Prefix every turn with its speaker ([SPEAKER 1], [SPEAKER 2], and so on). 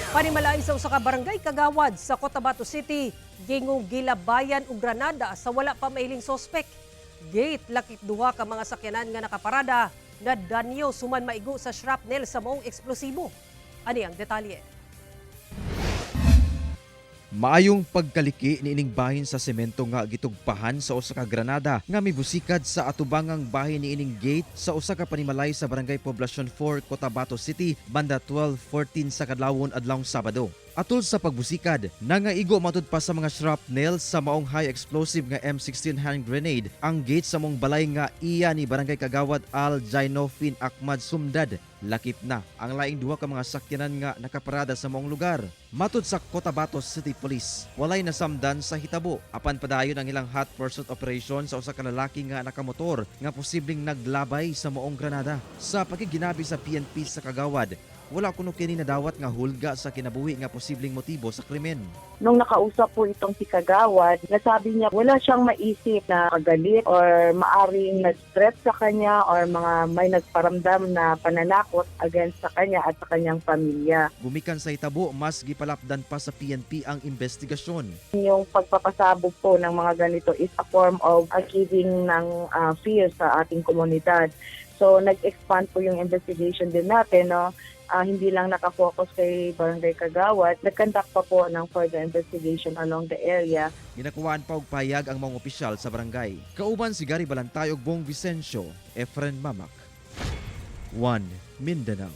[SPEAKER 1] Panimalay sa usa ka barangay kagawad sa Cotabato City, giingong gilabayan ug granada sa wala pa mahiling sospek. Gate lakip duha ka mga sakyanan nga nakaparada, nadanyos human maigo sa shrapnel sa maong eksplosibo. Ani ang detalye.
[SPEAKER 2] Maayong pagkaliki niining bahin sa semento nga gitugpahan sa usa ka granada nga mibusikad sa atubangang bahin niining gate sa usa ka panimalay sa barangay Poblacion 4, Cotabato City, banda 12:14 sa kadlawon adlawng Sabado. Atol sa pagbusikad, nangaigo matud pa sa mga shrapnel sa maong high explosive nga M16 hand grenade ang gate sa mong balay nga iya ni barangay kagawad Al Jainofin Ahmad Sumdad. Lakip na ang laing duha ka mga sakyanan nga nakaparada sa maong lugar. Matud sa Cotabato City Police, walay nasamdan sa hitabo. Apan padayon ang ilang hot pursuit operation sa usa ka lalaki nga nakamotor nga posibleng naglabay sa maong granada. Sa pagiginabi sa PNP sa kagawad, wala kuno kini nadawat nga hulga sa kinabuhi nga posibleng motibo sa krimen.
[SPEAKER 3] Nung nakausap po itong si Kagawad, nasabi niya wala siyang maisip na kagalit or maaring nag-stress sa kanya or mga may nagparamdam na pananakot against sa kanya at sa kanyang pamilya.
[SPEAKER 2] Gumikan sa hitabo, mas gipalapdan pa sa PNP ang investigasyon.
[SPEAKER 3] Yung pagpapasabog po ng mga ganito is a form of giving ng fear sa ating komunidad. So nag-expand po yung investigation din natin, no? Hindi lang nakafocus kay Barangay Kagawad, nag-conduct pa po ng further investigation along the area.
[SPEAKER 2] Ginakuwaan pa og payag ang mga opisyal sa barangay. Kauban si Gary Balantay ug Bong Vicencio, Efren Mamak. 1 Mindanao.